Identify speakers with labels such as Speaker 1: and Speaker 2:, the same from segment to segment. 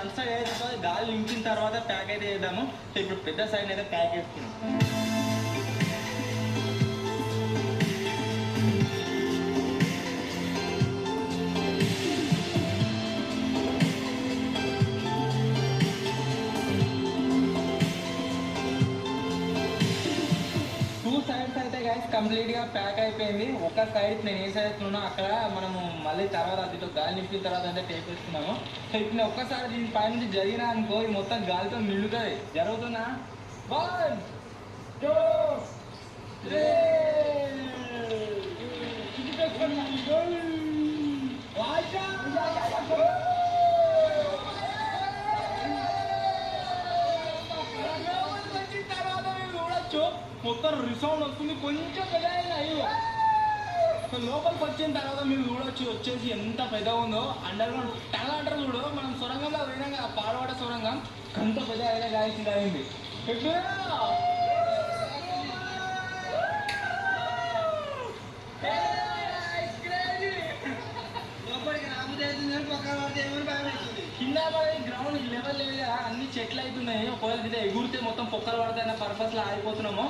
Speaker 1: Front side అయితే గాలి నింపిన తర్వాత ప్యాక్ అయితే వేద్దాము. సో ఇప్పుడు పెద్ద సైడ్ అయితే ప్యాక్ వేసుకున్నాం. సైడ్స్ అయితే గైస్ కంప్లీట్ గా ప్యాక్ అయిపోయింది. ఒక సైడ్ నేను ఏ సైడ్ ఉన్నా అక్కడ మనము మళ్ళీ తర్వాత దీంతో గాలి నింపిన తర్వాత అంటే టేప్ వేస్తున్నాము. సో ఇప్పుడు ఒక్కసారి దీని పై నుంచి జరిగినా అనుకో ఇది మొత్తం గాలితో నిండుతుంది. జరుగుతున్నా 1 2 3 మొత్తం రిసౌండ్ వస్తుంది. కొంచెం పెద్ద లోపలికి వచ్చిన తర్వాత మీరు చూడొచ్చు వచ్చేసి ఎంత పెద్దగా ఉందో. అండర్ గ్రౌండ్ టనల్ అంటారు చూడు, మనం సొరంగంలో పోయినా పాడవాడ సొరంగం అంత పెద్ద అయినా గాయసి అయింది. కింద గ్రౌండ్ లెవెల్ లేదు, అన్ని చెట్లు అవుతున్నాయి. ఒకవేళ ఎగురితే మొత్తం పొక్కలు పడతాయన్న పర్పస్ లో ఆగిపోతున్నాము.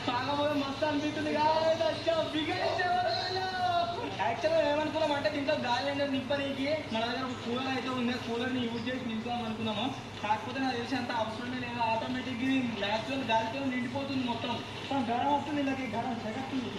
Speaker 1: కాకపోతే మస్తు అనిపిస్తుంది. యాక్చువల్గా ఏమనుకున్నాం అంటే దీంట్లో గాలి అనేది నింపనీకి మన దగ్గర ఒక కూలర్ అయితే ఉంది. కూలర్ని యూజ్ చేసి నింపుదాం అనుకున్నాము. కాకపోతే నాకు తెలిసి అంత అవసరమే లేదు. ఆటోమేటిక్గా న్యాచురల్ గాలితో నిండిపోతుంది. మొత్తం గరం వస్తుంది, ఇలాగే గరం సెగస్తుంది.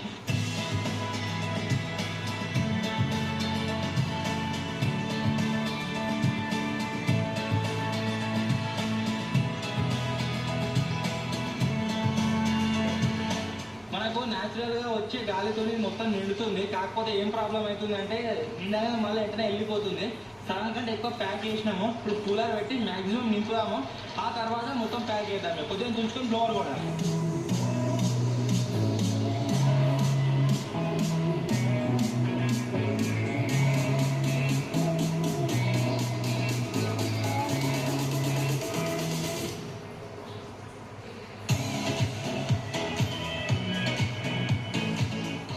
Speaker 1: మనకు న్యాచురల్గా వచ్చే గాలితో మొత్తం నిండుతుంది. కాకపోతే ఏం ప్రాబ్లం అవుతుందంటే నిండగా మళ్ళీ వెంటనే వెళ్ళిపోతుంది. సగం కంటే ఎక్కువ ప్యాక్ చేసినాము. ఇప్పుడు కూలర్ పెట్టి మ్యాక్సిమం నింపుదాము. ఆ తర్వాత మొత్తం ప్యాక్ చేద్దాము. కొంచెం చూసుకొని బ్లోవర్ కూడా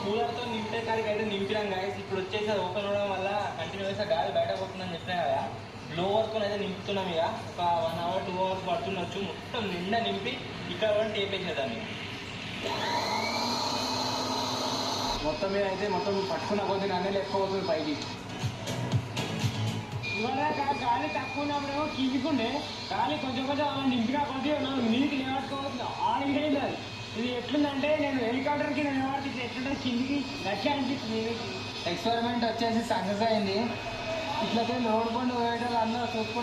Speaker 1: కూలర్తో నింపే కాడికి అయితే నింపినాం గాయస్. ఇప్పుడు వచ్చేసి అది ఓపెన్ అవడం వల్ల కంటిన్యూస్గా గాలి బయట పోతుందని చెప్పినా కదా, బ్లోవర్తో అయితే నింపుతున్నాం. ఇక ఒక 1 అవర్ 2 అవర్స్ పడుతుండొచ్చు. మొత్తం నిండా నింపి ఇక్కడ కూడా టేప్ వేసేదాన్ని. మొత్తం మీద అయితే మొత్తం పట్టుకున్న కొద్ది నన్నే లేకపోతుంది పైకి. ఇవాళ గాలి తక్కువ ఉన్నప్పుడు కిందికుండే గాలి కొంచెం కొంచెం నింపినా కొద్ది నీకు నిలబట్టుకోవచ్చు. ఆడింగ్ ఇది ఎట్లుందంటే నేను హెలికాప్టర్కి నేను నిలబడితే ఎట్లుంటే కిందికి గట్టిగా అనిపిస్తుంది. ఎక్స్పెరిమెంట్ వచ్చేసి సక్సెస్ అయింది. ఇట్లయితే లోడ్ పండు పోయేటోళ్ళు అందరూ చూసుకుంటే